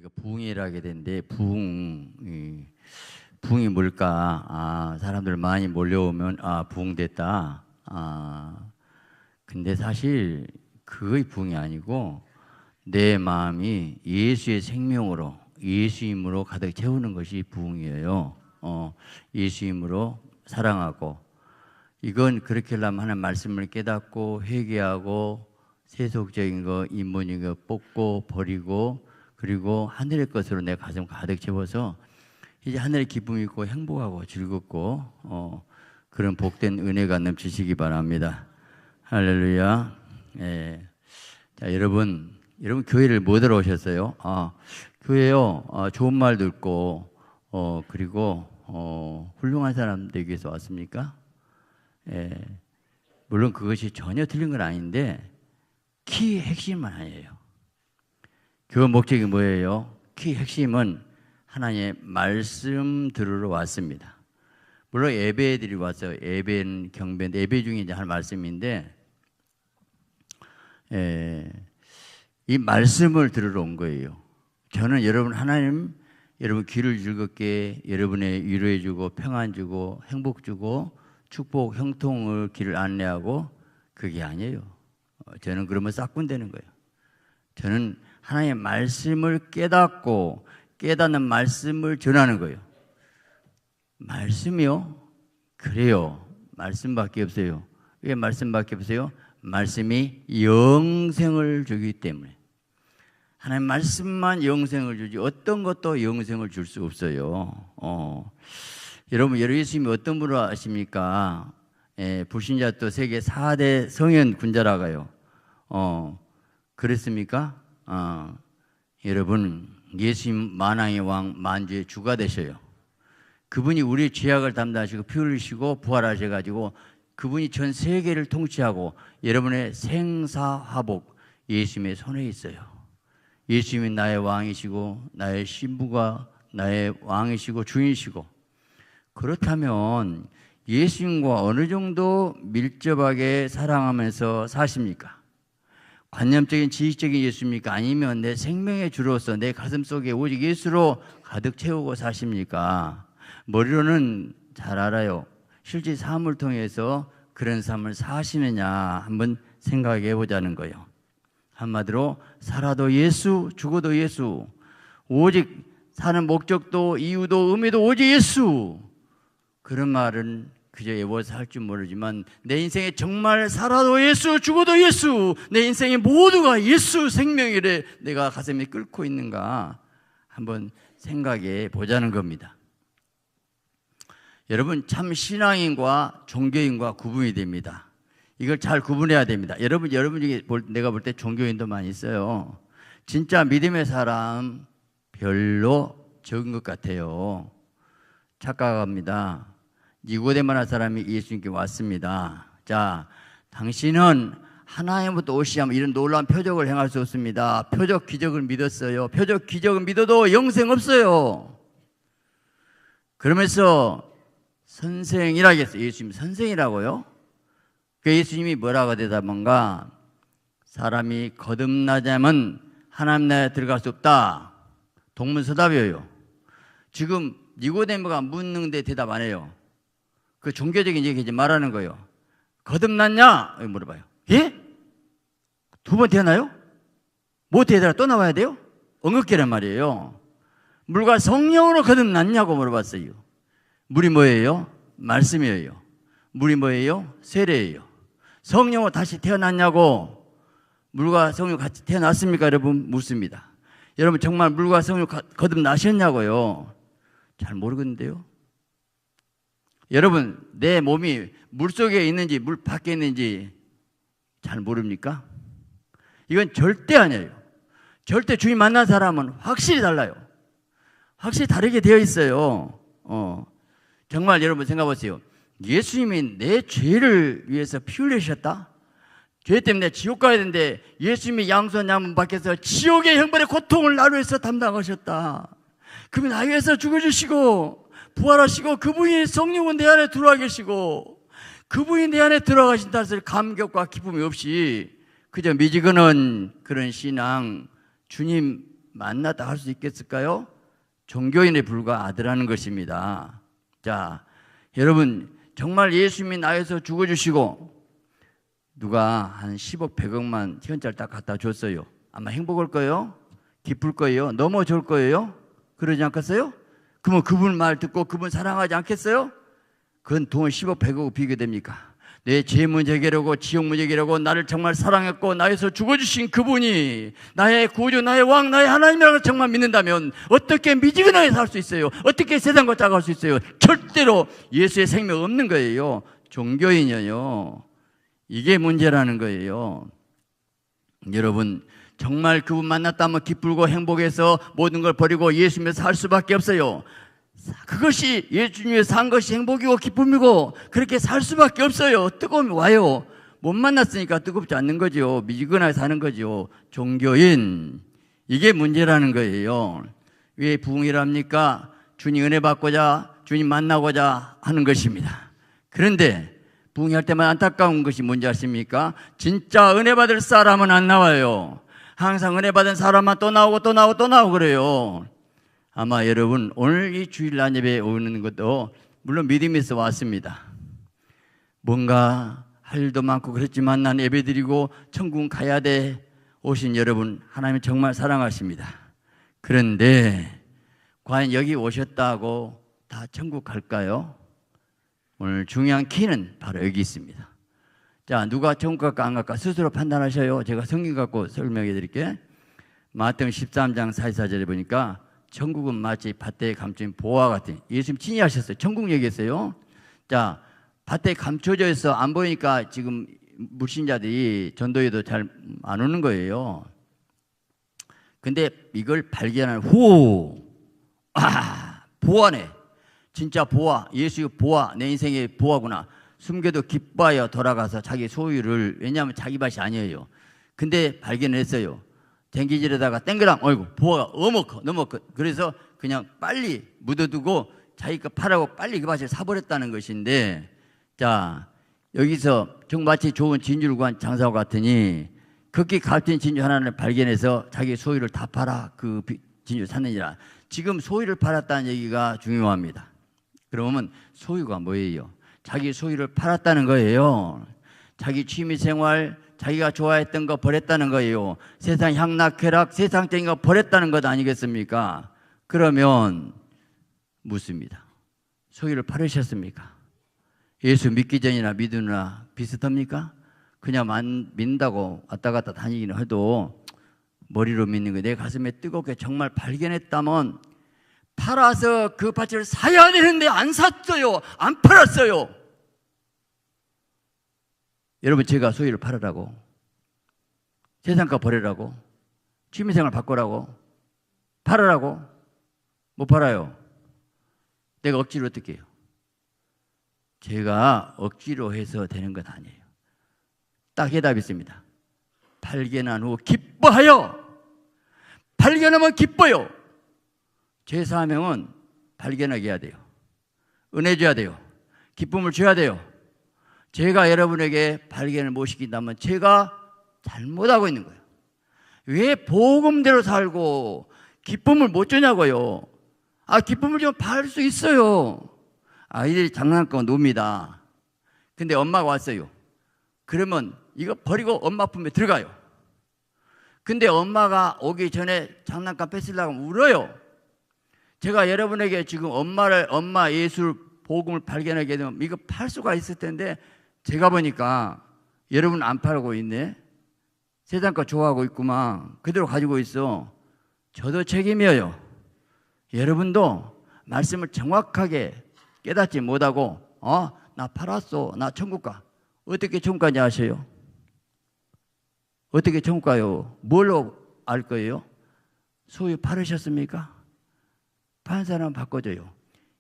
우리가 부흥이라게 되는데 부흥이 뭘까? 사람들 많이 몰려오면 부흥됐다. 근데 사실 그거의 부흥이 아니고 내 마음이 예수의 생명으로 예수님으로 가득 채우는 것이 부흥이에요. 예수님으로 사랑하고, 이건 그렇게 하려면 하나님 말씀을 깨닫고 회개하고 세속적인 거, 인본적인 거 뽑고 버리고, 그리고 하늘의 것으로 내 가슴 가득 채워서 이제 하늘의 기쁨이 있고 행복하고 즐겁고 그런 복된 은혜가 넘치시기 바랍니다. 할렐루야. 자, 여러분 교회를 뭐 들어오셨어요? 교회요. 좋은 말 듣고 그리고 훌륭한 사람들에게 위해서 왔습니까? 물론 그것이 전혀 틀린 건 아닌데 키 핵심은 아니에요. 교회 목적이 뭐예요? 키 핵심은 하나님의 말씀 들으러 왔습니다. 물론 예배들이 와서 예배는 경배인데 예배 중에 이제 할 말씀인데 이 말씀을 들으러 온 거예요. 저는 여러분 귀를 즐겁게 여러분의 위로해 주고 평안 주고 행복 주고 축복 형통을 길을 안내하고 그게 아니에요. 저는 그러면 싹군 되는 거예요. 저는 하나님의 말씀을 깨닫고 깨닫는 말씀을 전하는 거예요. 말씀이요? 그래요. 말씀밖에 없어요. 왜 말씀밖에 없어요? 말씀이 영생을 주기 때문에. 하나님 말씀만 영생을 주지 어떤 것도 영생을 줄 수 없어요. 여러분 예수님이 어떤 분으로 아십니까? 불신자 또 세계 4대 성현 군자라가요. 그랬습니까? 여러분 예수님 만왕의 왕 만주의 주가 되셔요. 그분이 우리의 죄악을 담당하시고 피 흘리시고 부활하셔가지고 그분이 전 세계를 통치하고 여러분의 생사화복 예수님의 손에 있어요. 예수님이 나의 왕이시고 나의 신부가 나의 왕이시고 주인이시고, 그렇다면 예수님과 어느 정도 밀접하게 사랑하면서 사십니까? 관념적인 지식적인 예수입니까? 아니면 내 생명의 주로서 내 가슴 속에 오직 예수로 가득 채우고 사십니까? 머리로는 잘 알아요. 실제 삶을 통해서 그런 삶을 사시느냐 한번 생각해 보자는 거예요. 한마디로 살아도 예수, 죽어도 예수, 오직 사는 목적도 이유도 의미도 오직 예수. 그런 말은 그저 외워서 할 줄 모르지만 내 인생에 정말 살아도 예수, 죽어도 예수, 내 인생의 모두가 예수 생명이래 내가 가슴에 끓고 있는가 한번 생각해 보자는 겁니다. 여러분 참 신앙인과 종교인과 구분이 됩니다. 이걸 잘 구분해야 됩니다. 여러분 중에 내가 볼 때 종교인도 많이 있어요. 진짜 믿음의 사람 별로 적은 것 같아요. 착각합니다. 니고데모라는 사람이 예수님께 왔습니다. 자, 당신은 하나님부터 오시면 이런 놀라운 표적을 행할 수 없습니다. 표적 기적을 믿었어요. 표적 기적을 믿어도 영생 없어요. 그러면서 선생이라고 했어요. 예수님 선생이라고요? 그 예수님이 뭐라고 대답한가? 사람이 거듭나자면 하나님 나라에 들어갈 수 없다. 동문서답이에요. 지금 니고데모가 묻는데 대답 안 해요. 그 종교적인 얘기 이제 말하는 거예요. 거듭났냐? 물어봐요. 예? 두 번 태어나요? 뭐 태어나 또 나와야 돼요? 엉겁게란 말이에요. 물과 성령으로 거듭났냐고 물어봤어요. 물이 뭐예요? 말씀이에요. 물이 뭐예요? 세례예요. 성령으로 다시 태어났냐고. 물과 성령 같이 태어났습니까? 여러분 묻습니다. 여러분 정말 물과 성령 거듭나셨냐고요? 잘 모르겠는데요. 여러분 내 몸이 물속에 있는지 물 밖에 있는지 잘 모릅니까? 이건 절대 아니에요. 절대 주님 만난 사람은 확실히 달라요. 확실히 다르게 되어 있어요. 정말 여러분 생각해 보세요. 예수님이 내 죄를 위해서 피 흘리셨다? 죄 때문에 지옥 가야 되는데 예수님이 양손 양문 밖에서 지옥의 형벌의 고통을 나를 위해서 담당하셨다. 그분이 나 위해서 죽어주시고 부활하시고 그분이 성령은 내 안에 들어와 계시고 그분이 내 안에 들어가신다는 것을 감격과 기쁨이 없이 그저 미지근한 그런 신앙, 주님 만났다 할 수 있겠을까요? 종교인에 불과하더라는 것입니다. 자, 여러분 정말 예수님이 나에서 죽어주시고 누가 한 10억 100억만 현찰 딱 갖다 줬어요. 아마 행복할 거예요? 기쁠 거예요? 너무 좋을 거예요? 그러지 않겠어요? 그러면 그분 말 듣고 그분 사랑하지 않겠어요? 그건 돈 10억 100억 비교됩니까? 내 죄 문제 해결하고 지옥 문제 해결하고 나를 정말 사랑했고 나에서 죽어주신 그분이 나의 구주, 나의 왕, 나의 하나님이라고 정말 믿는다면 어떻게 미지근하게 살 수 있어요? 어떻게 세상과 짜갈 수 있어요? 절대로 예수의 생명 없는 거예요. 종교인이요. 이게 문제라는 거예요. 여러분 정말 그분 만났다면 기쁘고 행복해서 모든 걸 버리고 예수님에서 살 수밖에 없어요. 그것이 예수님이 산 것이 행복이고 기쁨이고 그렇게 살 수밖에 없어요. 뜨거움이 와요. 못 만났으니까 뜨겁지 않는 거죠. 미지근하게 사는 거죠. 종교인, 이게 문제라는 거예요. 왜 부흥이랍니까? 주님 은혜 받고자, 주님 만나고자 하는 것입니다. 그런데 부흥할 때만 안타까운 것이 뭔지 아십니까? 진짜 은혜 받을 사람은 안 나와요. 항상 은혜 받은 사람만 또 나오고 또 나오고 또 나오고 그래요. 아마 여러분 오늘 이 주일날 예배에 오는 것도 물론 믿음에서 왔습니다. 뭔가 할 일도 많고 그렇지만 난 예배드리고 천국 가야 돼 오신 여러분, 하나님 정말 사랑하십니다. 그런데 과연 여기 오셨다고 다 천국 갈까요? 오늘 중요한 키는 바로 여기 있습니다. 자, 누가 천국 갈까 안 갈까 스스로 판단하셔요. 제가 성경 갖고 설명해 드릴게요. 마태복음 13장 44절에 보니까 천국은 마치 밭에 감춘 보화 같은, 예수님 친히 하셨어요. 천국 얘기했어요. 자, 밭에 감춰져 있어 안 보이니까 지금 불신자들이 전도에도 잘 안 오는 거예요. 근데 이걸 발견한 후, 보화네. 진짜 보화, 예수의 보화, 내 인생의 보화구나. 숨겨도 기뻐하여 돌아가서 자기 소유를, 왜냐하면 자기 밭이 아니에요. 근데 발견했어요. 댕기질에다가 땡그랑, 어이구, 보화가 너무 커. 그래서 그냥 빨리 묻어두고 자기 거 팔아고 빨리 그 밭을 사버렸다는 것인데, 자, 여기서 정말 마치 좋은 진주를 구한 장사와 같으니 극히 값진 진주 하나를 발견해서 자기 소유를 다 팔아 그 진주 샀느니라. 지금 소유를 팔았다는 얘기가 중요합니다. 그러면 소유가 뭐예요? 자기 소유를 팔았다는 거예요. 자기 취미생활, 자기가 좋아했던 거 버렸다는 거예요. 세상 향락쾌락, 세상적인 거 버렸다는 것 아니겠습니까? 그러면 묻습니다. 소유를 팔으셨습니까? 예수 믿기 전이나 믿으나 비슷합니까? 그냥 믿는다고 왔다 갔다 다니기는 해도 머리로 믿는 거, 내 가슴에 뜨겁게 정말 발견했다면 팔아서 그 밭을 사야 되는데 안 샀어요. 안 팔았어요. 여러분, 제가 소유를 팔으라고, 세상가 버리라고, 취미생활 바꾸라고, 팔으라고? 못 팔아요. 내가 억지로 어떻게 해요? 제가 억지로 해서 되는 건 아니에요. 딱 해답이 있습니다. 발견한 후 기뻐하여. 발견하면 기뻐요. 제사명은 발견하게 해야 돼요. 은혜 줘야 돼요. 기쁨을 줘야 돼요. 제가 여러분에게 발견을 못 시킨다면 제가 잘못하고 있는 거예요. 왜 복음대로 살고 기쁨을 못 주냐고요. 기쁨을 좀 받을 수 있어요. 아이들이 장난감 놉니다. 근데 엄마가 왔어요. 그러면 이거 버리고 엄마 품에 들어가요. 근데 엄마가 오기 전에 장난감 뺏으려고 울어요. 제가 여러분에게 지금 엄마 예술 복음을 발견하게 되면 이거 팔 수가 있을 텐데 제가 보니까 여러분 안 팔고 있네. 세상 거 좋아하고 있구만. 그대로 가지고 있어. 저도 책임이에요. 여러분도 말씀을 정확하게 깨닫지 못하고 나 팔았어. 나 천국 가. 어떻게 천국 가냐 아세요? 어떻게 천국 가요? 뭘로 알 거예요? 소유 팔으셨습니까? 파는 사람은 바꿔줘요.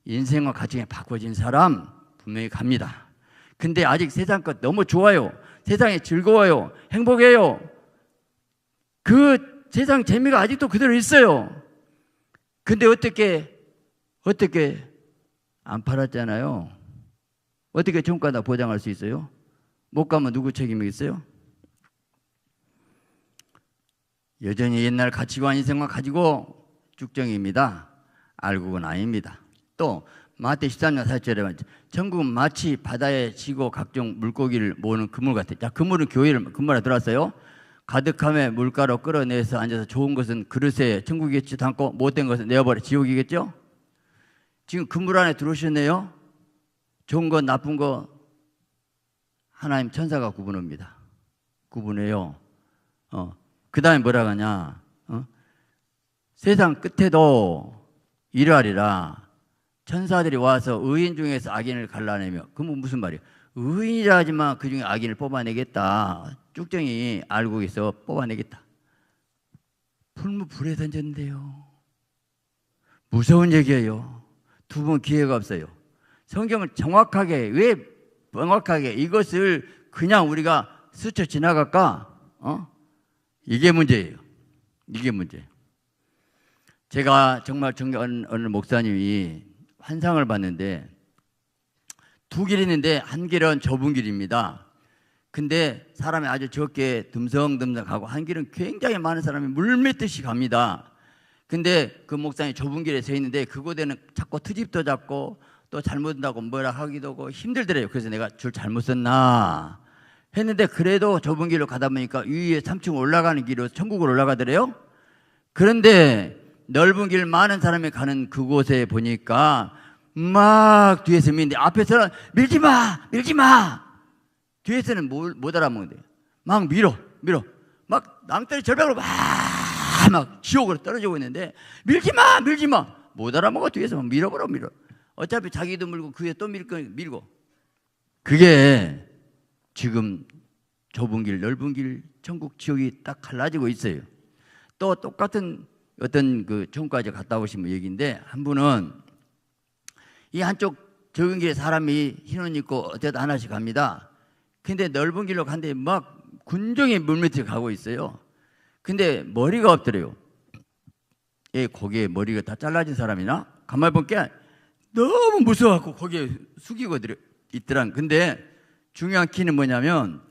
인생과 가정이 바꿔진 사람 분명히 갑니다. 근데 아직 세상 것 너무 좋아요. 세상이 즐거워요. 행복해요. 그 세상 재미가 아직도 그대로 있어요. 근데 어떻게 안 팔았잖아요. 어떻게 천국 가다 보장할 수 있어요? 못 가면 누구 책임이 있어요? 여전히 옛날 가치관 인생만 가지고 쭉정입니다. 알고는 아닙니다. 또 마태 13장 4절에 천국은 마치 바다에 지고 각종 물고기를 모으는 그물 같아요. 자, 그물은 그물에 들어왔어요. 가득함에 물가로 끌어내서 앉아서 좋은 것은 그릇에 천국이겠지도 않고 못된 것은 내어버려 지옥이겠죠. 지금 그물 안에 들어오셨네요. 좋은 거 나쁜 거 하나님 천사가 구분합니다. 구분해요. 그 다음에 뭐라 하냐. 세상 끝에도 이러하리라. 천사들이 와서 의인 중에서 악인을 갈라내며. 그건 무슨 말이에요? 의인이라 하지만 그 중에 악인을 뽑아내겠다. 쭉정이 알고 있어 뽑아내겠다. 불에 던졌는데요. 무서운 얘기예요. 두 번 기회가 없어요. 성경을 정확하게, 왜 정확하게 이것을 그냥 우리가 스쳐 지나갈까? 이게 문제예요. 이게 문제예요. 제가 정말 어느 목사님이 환상을 봤는데 두 길이 있는데 한 길은 좁은 길입니다. 근데 사람이 아주 적게 듬성듬성 가고 한 길은 굉장히 많은 사람이 물밀듯이 갑니다. 근데 그 목사님이 좁은 길에 서 있는데 그곳에는 자꾸 트집도 잡고 또 잘못한다고 뭐라 하기도 하고 힘들더래요. 그래서 내가 줄 잘못 썼나 했는데 그래도 좁은 길로 가다 보니까 위에 3층 올라가는 길로 천국으로 올라가더래요. 그런데 넓은 길 많은 사람이 가는 그곳에 보니까 막 뒤에서 미는데 앞에서는 밀지마 밀지마, 뒤에서는 못 알아먹는데 막 밀어 막 낭떠러지 절벽으로 막 지옥으로 떨어지고 있는데 밀지마 못 알아먹어. 뒤에서 막 밀어 어차피 자기도 물고 그 위에 또 밀고. 그게 지금 좁은 길 넓은 길 천국 지옥이 딱 갈라지고 있어요. 또 똑같은 어떤 그 천국까지 갔다 오신 얘기인데, 한 분은 이 한쪽 좁은 길에 사람이 흰 옷 입고 어쩌다 하나씩 갑니다. 근데 넓은 길로 갔는데 막 군종이 물밑에 가고 있어요. 근데 머리가 없더래요. 거기에 머리가 다 잘라진 사람이나 가만히 보니까 너무 무서워갖고 거기에 숙이고 있더란. 근데 중요한 키는 뭐냐면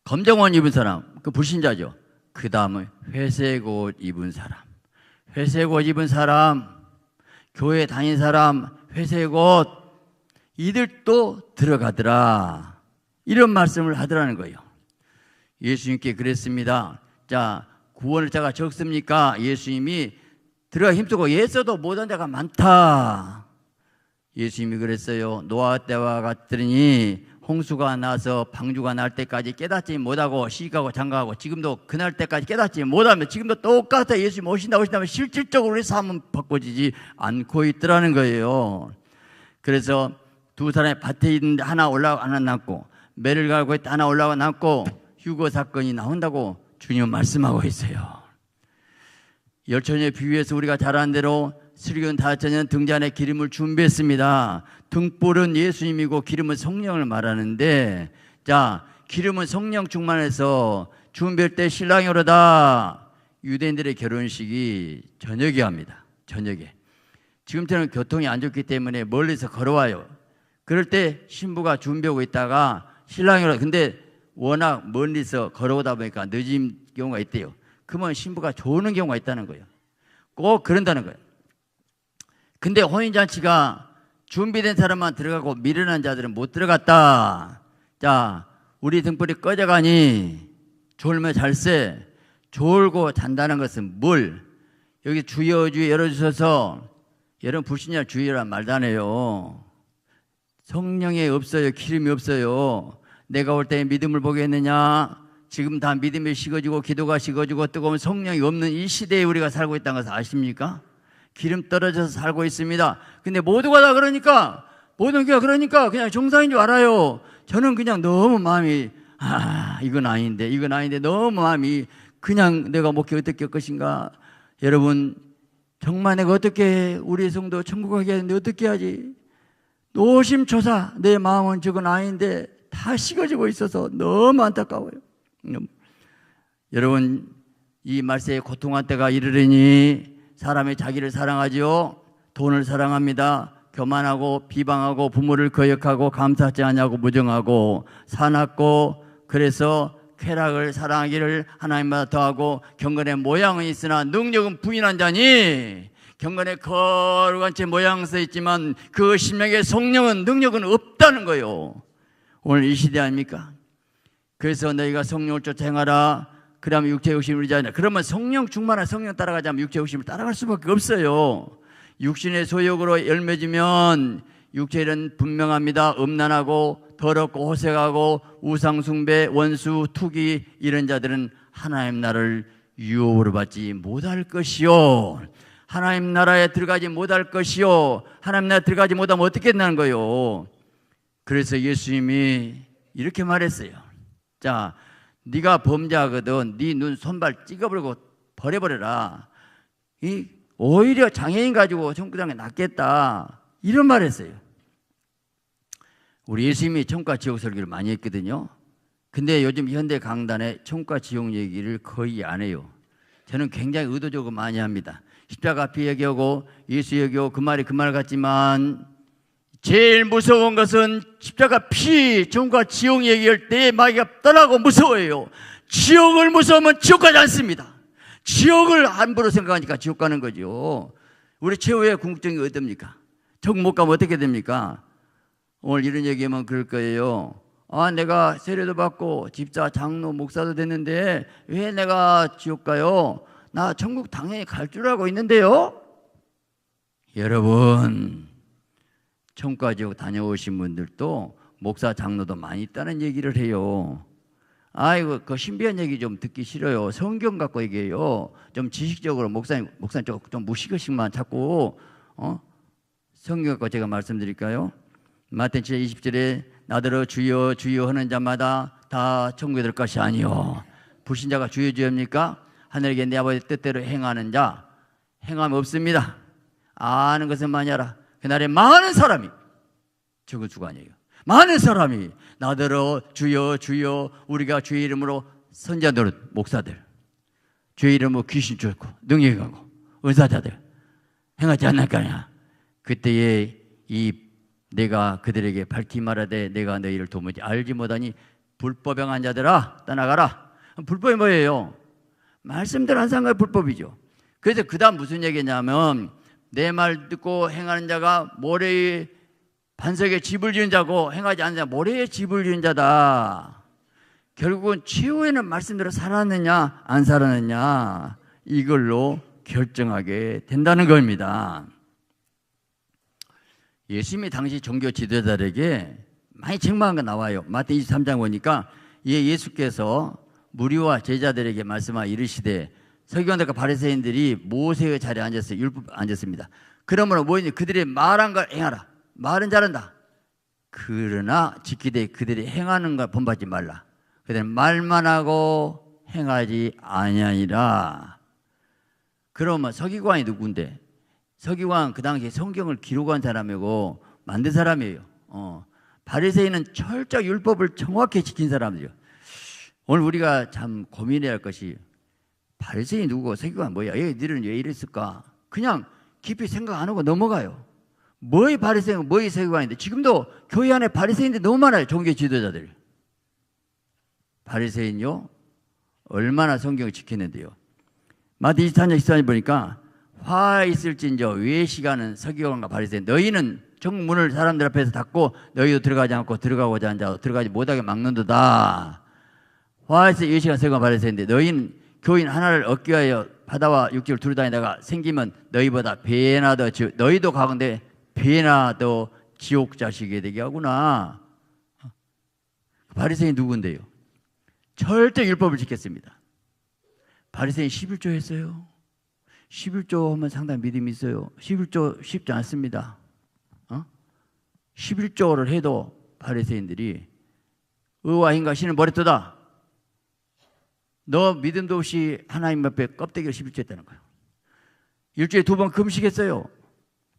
검정옷 입은 사람, 그 불신자죠. 그 다음은 회색 옷 입은 사람, 회색 옷 입은 사람, 교회 다닌 사람, 회색 옷, 이들도 들어가더라. 이런 말씀을 하더라는 거예요. 예수님께 그랬습니다. 자, 구원을 자가 적습니까? 예수님이 들어가 힘쓰고 예서도 못한 자가 많다. 예수님이 그랬어요. 노아 때와 같으니 홍수가 나서 방주가 날 때까지 깨닫지 못하고 시집가고 장가가고 지금도 그날 때까지 깨닫지 못하면 지금도 똑같아. 예수님 오신다면 실질적으로 우리 삶은 바꿔지지 않고 있더라는 거예요. 그래서 두 사람이 밭에 있는데 하나 올라가고 하나 남고, 매를 갈고 있다 하나 올라가고 남고, 휴거 사건이 나온다고 주님은 말씀하고 있어요. 열처녀에 비유해서 우리가 잘 아는 대로 수리견 다처녀는 등잔에 기름을 준비했습니다. 등불은 예수님이고 기름은 성령을 말하는데, 자, 기름은 성령 충만해서 준비할 때 신랑이 오르다. 유대인들의 결혼식이 저녁에 합니다. 저녁에. 지금처럼 교통이 안 좋기 때문에 멀리서 걸어와요. 그럴 때 신부가 준비하고 있다가 신랑이 오르다. 근데 워낙 멀리서 걸어오다 보니까 늦은 경우가 있대요. 그러면 신부가 조는 경우가 있다는 거예요. 꼭 그런다는 거예요. 근데 혼인잔치가 준비된 사람만 들어가고 미련한 자들은 못 들어갔다. 자, 우리 등불이 꺼져가니 졸면 잘세. 졸고 잔다는 것은 물. 여기 주여 열어주셔서, 여러분 불신자 주여란 말도 안 해요. 성령이 없어요. 기름이 없어요. 내가 올 때 믿음을 보겠느냐? 지금 다 믿음이 식어지고 기도가 식어지고 뜨거운 성령이 없는 이 시대에 우리가 살고 있다는 것을 아십니까? 기름 떨어져서 살고 있습니다. 근데 모두가 다 그러니까, 모든 교회가 그러니까 그냥 정상인 줄 알아요. 저는 그냥 너무 마음이 이건 아닌데 너무 마음이 그냥 내가 목회 어떻게 할 것인가. 여러분, 정말 내가 어떻게 우리 성도 천국 가게 하는데 어떻게 하지? 노심초사 내 마음은 저건 아닌데 다 식어지고 있어서 너무 안타까워요. 여러분, 이 말세에 고통한 때가 이르르니 사람이 자기를 사랑하지요, 돈을 사랑합니다. 교만하고 비방하고 부모를 거역하고 감사하지 않냐고 무정하고 사납고, 그래서 쾌락을 사랑하기를 하나님마다 더하고 경건의 모양은 있으나 능력은 부인한 자니, 경건의 거룩한 채 모양은 써 있지만 그 심령의 성령은 능력은 없다는 거예요. 오늘 이 시대 아닙니까? 그래서 너희가 성령을 쫓아 행하라. 그러면 육체 욕심을 이루지 않냐. 그러면 성령 충만한 성령 따라가지 않으면 육체 욕심을 따라갈 수밖에 없어요. 육신의 소욕으로 열매지면 육체는 분명합니다. 음란하고 더럽고 호색하고 우상숭배, 원수, 투기 이런 자들은 하나님 나라를 유업으로 받지 못할 것이요. 하나님 나라에 들어가지 못할 것이요. 하나님 나라에 들어가지 못하면 어떻게 된다는 거요. 그래서 예수님이 이렇게 말했어요. 자, 네가 범죄하거든 네 눈 손발 찍어버리고 버려버려라. 오히려 장애인 가지고 천국장에 낫겠다. 이런 말 했어요. 우리 예수님이 천국과 지옥 설교를 많이 했거든요. 근데 요즘 현대 강단에 천국과 지옥 얘기를 거의 안 해요. 저는 굉장히 의도적으로 많이 합니다. 십자가 피 얘기하고 예수 얘기하고 그 말이 그 말 같지만 제일 무서운 것은 십자가 피, 천국과 지옥 얘기할 때 마귀가 떠나고 무서워해요. 지옥을 무서우면 지옥 가지 않습니다. 지옥을 함부로 생각하니까 지옥 가는 거죠. 우리 최후의 궁극적인 게 어떻습니까? 천국 못 가면 어떻게 됩니까? 오늘 이런 얘기하면 그럴 거예요. 아, 내가 세례도 받고 집사, 장로, 목사도 됐는데 왜 내가 지옥 가요? 나 천국 당연히 갈 줄 알고 있는데요. 여러분, 천국과 지옥 다녀오신 분들도 목사, 장로도 많이 있다는 얘기를 해요. 아이고, 그 신비한 얘기 좀 듣기 싫어요. 성경 갖고 얘기해요. 좀 지식적으로 목사님 좀 무식의식만 자꾸 성경 갖고 제가 말씀드릴까요? 마태복음 20절에 나더러 주여 주여 하는 자마다 다 천국에 들 것이 아니요. 불신자가 주여 주여입니까? 하늘에게 내 아버지 뜻대로 행하는 자 행함 없습니다. 아는 것은 많이 알아. 그날에 많은 사람이 적은 수가 아니에요. 많은 사람이 나더러 주여 주여 우리가 주의 이름으로 선지자 노릇 목사들 주의 이름으로 귀신 쫓고 능력이 가고 은사자들 행하지 않을까냐. 그때에 내가 그들에게 밝히 말하되 내가 너희를 도무지 알지 못하니 불법에 행한 자들아 떠나가라. 불법이 뭐예요? 말씀대로 안 사는 게 불법이죠. 그래서 그 다음 무슨 얘기냐면 내 말 듣고 행하는 자가 모래의 반석에 집을 지은 자고 행하지 않는 자가 모래에 집을 지은 자다. 결국은 최후에는 말씀대로 살았느냐 안 살았느냐 이걸로 결정하게 된다는 겁니다. 예수님이 당시 종교 지도자들에게 많이 책망한 거 나와요. 마태 23장 보니까 예수께서 무리와 제자들에게 말씀하 이르시되 서기관들과 바리새인들이 모세의 자리에 앉았어요. 율법 앉았습니다. 그러므로 뭐니 그들이 말한 걸 행하라. 말은 잘한다. 그러나 지키되 그들이 행하는 걸 본받지 말라. 그들은 말만 하고 행하지 아니하니라. 그러면 서기관이 누군데? 서기관 그 당시에 성경을 기록한 사람이고 만든 사람이에요. 바리새인은 철저히 율법을 정확히 지킨 사람이죠. 오늘 우리가 참 고민해야 할 것이 바리새인이 누구고 서기관 뭐야? 얘들은 왜 이랬을까? 그냥 깊이 생각 안 하고 넘어가요. 뭐의 바리새인, 뭐의 서기관인데 지금도 교회 안에 바리새인들 너무 많아요. 종교 지도자들. 바리새인요 얼마나 성경을 지켰는데요. 마태 24장 14절 보니까 화 있을진저 외식하는 서기관과 바리새인 너희는 정문을 사람들 앞에서 닫고 너희도 들어가지 않고 들어가고자 하는 자 들어가지 못하게 막는도다. 화에서 외식하는 서기관 바리새인인데 너희는 교인 하나를 얻기 위하여 바다와 육지를 두루다니다가 생기면 너희보다 배나 더 너희도 가건대 배나 더 지옥 자식이 되게 하구나. 바리새인이 누군데요? 절대 율법을 지켰습니다. 바리새인 11조 했어요. 11조 하면 상당히 믿음이 있어요. 11조 쉽지 않습니다. 11조를 해도 바리새인들이 의와 힘과 신을 버렸도다. 너 믿음도 없이 하나님 앞에 껍데기를 11조 했다는 거예요. 일주일에 2번 금식했어요.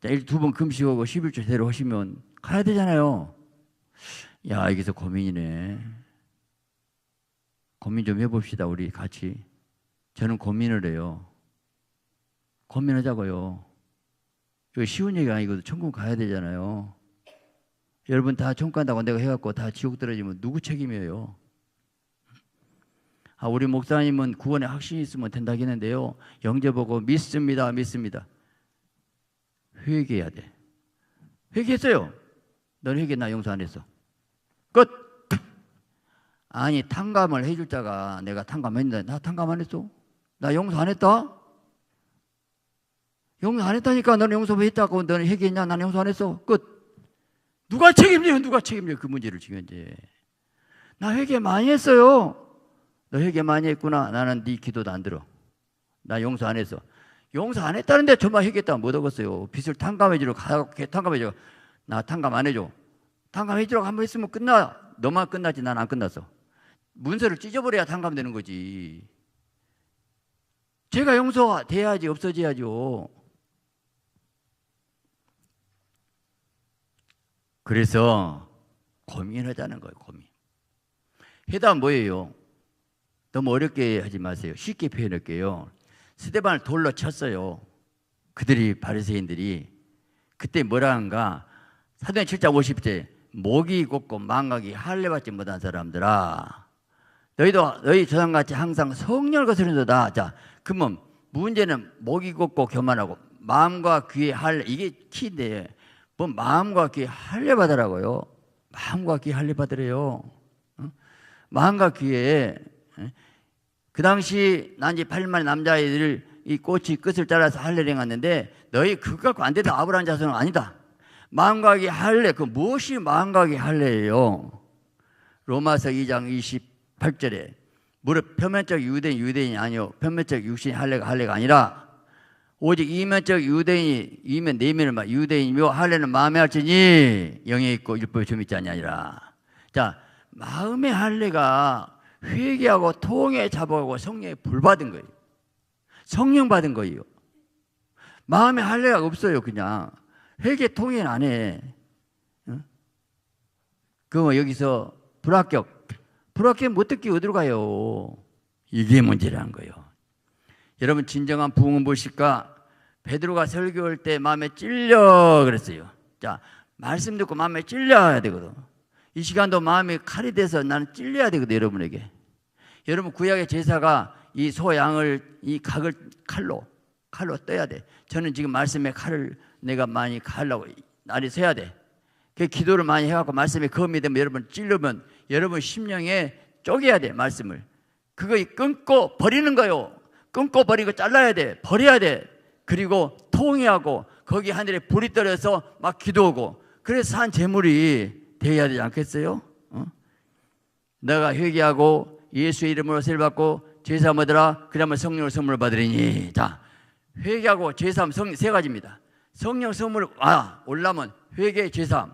자, 2번 금식하고 11조 대로 하시면 가야 되잖아요. 야, 여기서 고민이네. 고민 좀 해봅시다, 우리 같이. 저는 고민을 해요. 고민하자고요. 이거 쉬운 얘기가 아니거든. 천국 가야 되잖아요. 여러분 다 천국 간다고 내가 해갖고 다 지옥 떨어지면 누구 책임이에요? 우리 목사님은 구원에 확신이 있으면 된다겠는데요. 영접 보고 믿습니다. 회개해야 돼. 회개했어요. 너는 회개 나 용서 안 했어. 끝. 아니 탕감을 해줄 자가 내가 탕감했는데 나 탕감 안 했어? 나 용서 안 했다? 용서 안 했다니까. 너는 용서 왜 했다고? 너는 회개했냐? 나는 용서 안 했어. 끝. 누가 책임져요? 그 문제를 지금 이제. 나 회개 많이 했어요. 너 회개 많이 했구나. 나는 네 기도도 안 들어. 나 용서 안 했어. 용서 안 했다는데 저만 회개했다면 못 얻었어요. 빚을 탕감해주러 가게 탕감해줘. 나 탕감 안 해줘. 탕감해주라고 한 번 했으면 끝나. 너만 끝나지 난 안 끝났어. 문서를 찢어버려야 탕감되는 거지. 죄가 용서돼야지 없어져야죠. 그래서 고민하자는 거예요. 고민. 해답은 뭐예요? 너무 어렵게 하지 마세요. 쉽게 표현할게요. 스데반을 돌로 쳤어요. 그들이 바리새인들이. 그때 뭐라 한가? 사도행 7장 50절 목이 곱고 망각이 할례받지 못한 사람들아, 너희 조상같이 항상 성령을 거스르는도다. 자, 그러면 문제는 목이 곱고 교만하고 마음과 귀에 할례, 이게 키인데 뭐 마음과 귀에 할례받으라고요. 마음과 귀에 할례받으래요. 마음과 귀에. 그 당시 난지 8만 남자애들 이 꽃이 끝을 잘라서 할례를 행했는데 너희 그거 갖고 안 되다 아브라함 자손은 아니다. 마음과 귀에 할례, 그 무엇이 마음과 귀에 할례예요? 로마서 2장 28절에 무릇 표면적 유대인이 아니요 표면적 육신의 할례가 아니라 오직 이면적 유대인이 이면 내면을 말 유대인이며 할례는 마음에 할지니 영에 있고 율법에 좀 있지 아니라. 자, 마음의 할례가 회개하고 통에 잡아가고 성령에 불받은 거예요. 성령 받은 거예요. 마음의 할례가 없어요. 그냥 회개 통행 안 해. 그럼 여기서 불합격 못 듣기 어디로 가요? 이게 문제라는 거예요. 여러분 진정한 부흥은 무엇일까? 베드로가 설교할 때 마음에 찔려 그랬어요. 자, 말씀 듣고 마음에 찔려야 되거든. 이 시간도 마음에 칼이 돼서 나는 찔려야 되거든. 여러분에게. 여러분 구약의 제사가 이 소양을 이 각을 칼로 떠야 돼. 저는 지금 말씀에 칼을 내가 많이 가려고 날이 새야 돼. 그 기도를 많이 해갖고 말씀에 검이 되면 여러분 찔르면 여러분 심령에 쪼개야 돼. 말씀을 그거 끊고 버리는 거요. 끊고 버리고 잘라야 돼. 버려야 돼. 그리고 통회하고 거기 하늘에 불이 떨어져서 막 기도하고 그래서 산 제물이 되어야 되지 않겠어요? 내가 회개하고 예수의 이름으로 세를 받고 제사함 얻으라. 그러면 성령을 선물을 받으리니. 자, 회개하고 제사함 세 가지입니다. 성령 선물 올라면 회개 제사함.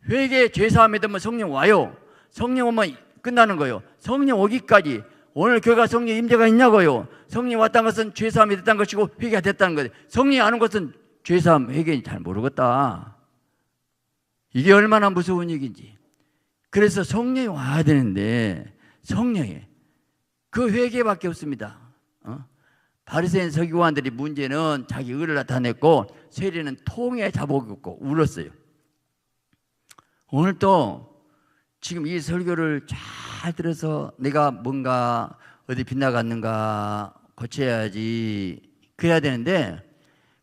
회개 제사함에 되면 성령 와요. 성령 오면 끝나는 거예요. 성령 오기까지 오늘 교회가 성령 임재가 있냐고요. 성령 왔다는 것은 죄사함이 됐다는 것이고 회개가 됐다는 거예요. 성령이 아는 것은 죄사함 회개는 잘 모르겠다. 이게 얼마나 무서운 얘기인지. 그래서 성령이 와야 되는데 성령이 그 회개밖에 없습니다. 바리새인 서기관들이 문제는 자기 의를 나타냈고 세리는 통에 자복했고 울었어요. 오늘 또 지금 이 설교를 잘 들어서 내가 뭔가 어디 빗나갔는가 고쳐야지 그래야 되는데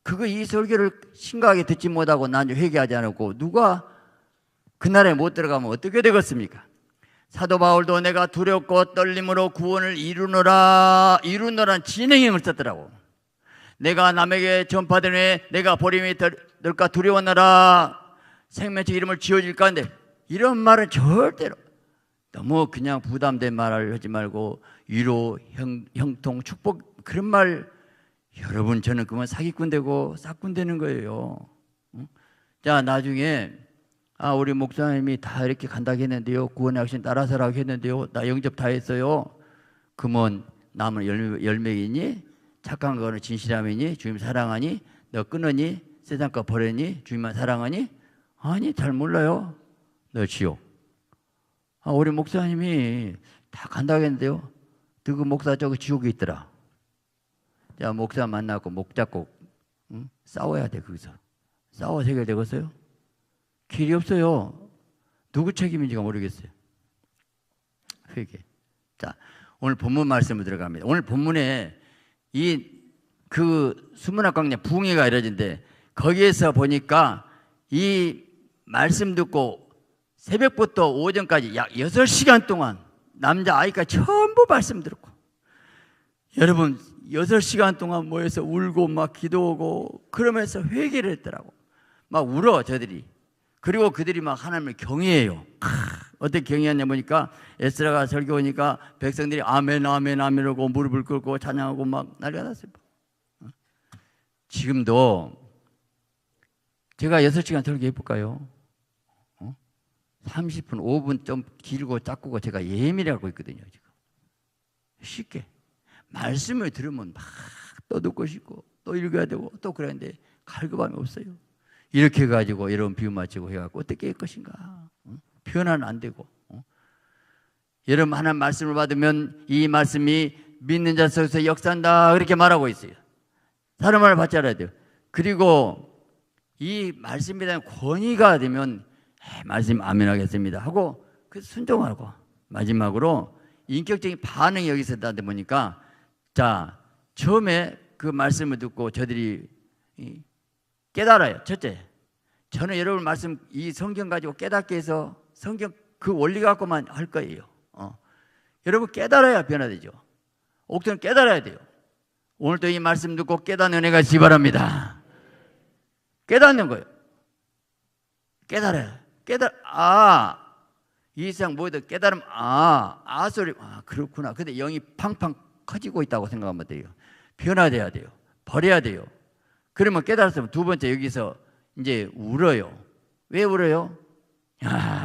그거 이 설교를 심각하게 듣지 못하고 난 회개하지 않았고 누가 그날에 못 들어가면 어떻게 되겠습니까? 사도 바울도 내가 두렵고 떨림으로 구원을 이루노란 진행형을 썼더라고. 내가 남에게 전파되네 내가 버림이 될까 두려웠노라. 생명책 이름을 지어줄까 하는데 이런 말은 절대로 너무 그냥 부담된 말을 하지 말고 위로, 형통, 축복 그런 말 여러분 저는 그만 사기꾼 되고 싹꾼 되는 거예요. 자 나중에 우리 목사님이 다 이렇게 간다고 했는데요. 구원의 확신 따라서라고 했는데요. 나 영접 다 했어요. 그러면 남은 열매이니 착한 거는 진실함이니 주님 사랑하니 너 끊으니 세상 거 버리니 주님만 사랑하니 아니 잘 몰라요. 너 지옥. 우리 목사님이 다 간다고 했는데요. 그 목사 저기 지옥에 있더라. 자 목사 만나고 목 잡고 싸워야 돼. 거기서 싸워서 해결되겠어요? 길이 없어요. 누구 책임인지가 모르겠어요. 회개. 자, 오늘 본문 말씀으로 들어갑니다. 오늘 본문에 그 수문학 광야 부흥회가 이루어진데 거기에서 보니까 이 말씀 듣고 새벽부터 오전까지 약 6시간 동안 남자 아이까지 전부 말씀 들었고, 여러분 6시간 동안 모여서 울고 막 기도하고 그러면서 회개를 했더라고. 막 울어 저들이. 그리고 그들이 막 하나님을 경외해요. 어떻게 경외하냐 보니까 에스라가 설교하니까 백성들이 아멘 아멘 아멘 하고 무릎을 꿇고 찬양하고 막 난리가 났어요. 지금도 제가 6시간 설교해 볼까요? 30분, 5분 좀 길고 작고 제가 예민히 하고 있거든요. 지금 쉽게 말씀을 들으면 막 또 듣고 싶고 또 읽어야 되고 또 그러는데 갈급함이 없어요. 이렇게 해가지고 여러분 비유 맞추고 해갖고 어떻게 할 것인가? 표현은 안 되고. 여러분 하나님 말씀을 받으면 이 말씀이 믿는 자 속에서 역사한다 그렇게 말하고 있어요. 사람 말을 받지 않아야 돼요. 그리고 이 말씀에 대한 권위가 되면 말씀 아멘 하겠습니다 하고 그 순종하고, 마지막으로 인격적인 반응이 여기서 있다 보니까, 자 처음에 그 말씀을 듣고 저들이 깨달아요. 첫째, 저는 여러분 말씀 이 성경 가지고 깨닫게 해서 성경 그 원리 갖고만 할 거예요. 여러분 깨달아야 변화되죠. 옥토는 깨달아야 돼요. 오늘도 이 말씀 듣고 깨닫는 은혜가 있기 바랍니다. 깨닫는 거예요. 깨달아요. 이 세상 뭐든 깨달으면 소리, 그렇구나. 근데 영이 팡팡 커지고 있다고 생각하면 돼요. 변화돼야 돼요. 버려야 돼요. 그러면 깨달았으면 두 번째 여기서 이제 울어요. 왜 울어요?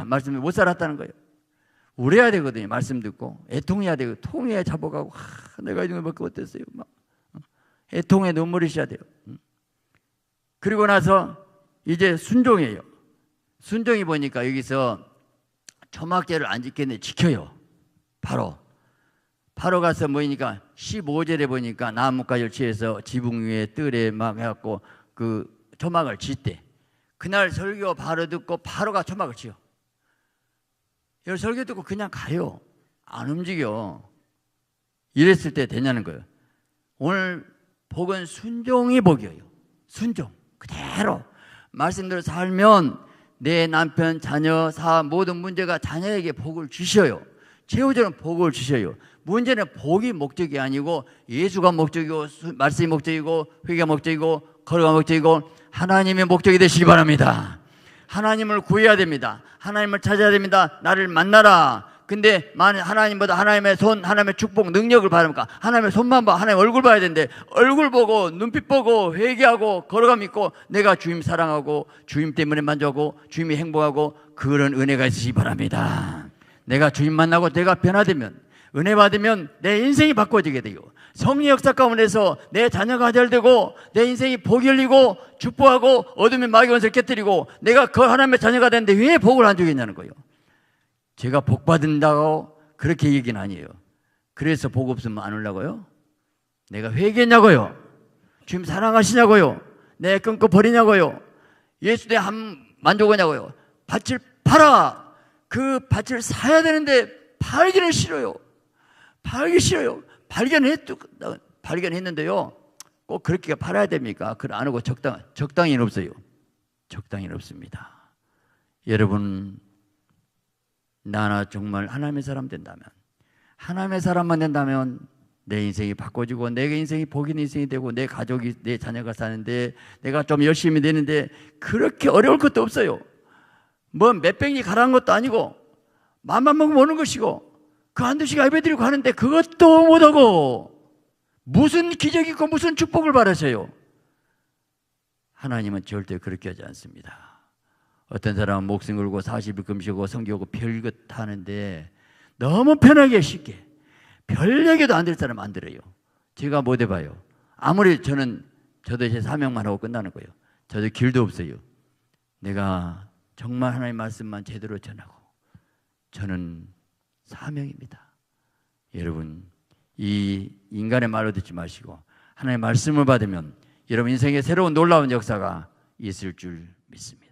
말씀을 못 살았다는 거예요. 울어야 되거든요. 말씀 듣고 애통해야 되고, 통해야 잡아가고 내가 이런 것밖에 어땠어요. 막 애통에 눈물이 셔야 돼요. 그리고 나서 이제 순종이에요. 순종이 보니까 여기서 초막제를 안 지켰는데 지켜요. 바로 가서 모이니까 15절에 보니까 나뭇가지를 취해서 지붕 위에 뜰에 막 해갖고 그 초막을 짓대. 그날 설교 바로 듣고 바로가 초막을 치요. 여기 설교 듣고 그냥 가요. 안 움직여. 이랬을 때 되냐는 거예요. 오늘 복은 순종이 복이에요. 순종 그대로 말씀대로 살면 내 남편, 자녀, 사업 모든 문제가 자녀에게 복을 주셔요. 최우선은 복을 주셔요. 문제는 복이 목적이 아니고 예수가 목적이고 말씀이 목적이고 회개가 목적이고 거룩가 목적이고 하나님의 목적이 되시기 바랍니다. 하나님을 구해야 됩니다. 하나님을 찾아야 됩니다. 나를 만나라. 근데 만약 하나님보다 하나님의 손, 하나님의 축복, 능력을 받으니까 하나님의 손만 봐, 하나님 얼굴 봐야 되는데 얼굴 보고 눈빛 보고 회개하고 걸어감 있고 내가 주님 사랑하고 주님 때문에 만족하고 주님이 행복하고 그런 은혜가 있으시기 바랍니다. 내가 주님 만나고 내가 변화되면, 은혜 받으면 내 인생이 바꿔지게 돼요. 성령 역사 가운데서 내 자녀가 해결되고 내 인생이 복이 열리고 축복하고 어둠의 마귀 원수를 깨뜨리고 내가 그 하나님의 자녀가 되는데 왜 복을 안 주겠냐는 거예요. 제가 복 받는다고 그렇게 얘기는 아니에요. 그래서 복 없으면 안 올라고요? 내가 회개했냐고요? 주님 사랑하시냐고요? 내 끊고 버리냐고요? 예수 내 한 만족하냐고요? 밭을 팔아. 그 밭을 사야 되는데 팔기는 싫어요. 팔기 싫어요. 발견했는데요. 꼭 그렇게 팔아야 됩니까? 그걸 안 하고 적당히는 없어요. 적당히는 없습니다. 여러분, 나나 정말 하나님의 사람 된다면, 하나님의 사람만 된다면 내 인생이 바꿔지고 내 인생이 복이 있는 인생이 되고 내 가족이, 내 자녀가 사는데 내가 좀 열심히 되는데 그렇게 어려울 것도 없어요. 뭐 몇백이 가라는 것도 아니고 맘만 먹으면 오는 것이고 그 한두 시간 예배드리고 가는데 그것도 못하고 무슨 기적이 있고 무슨 축복을 바라셔요. 하나님은 절대 그렇게 하지 않습니다. 어떤 사람은 목숨 걸고 40일 금식하고 성경하고 별것 하는데 너무 편하게 쉽게 별 얘기도 안 될 사람 안 들어요. 제가 못 해봐요. 아무리 저도 제 사명만 하고 끝나는 거예요. 저도 길도 없어요. 내가 정말 하나님의 말씀만 제대로 전하고 저는 사명입니다. 여러분, 이 인간의 말로 듣지 마시고 하나님의 말씀을 받으면 여러분 인생에 새로운 놀라운 역사가 있을 줄 믿습니다.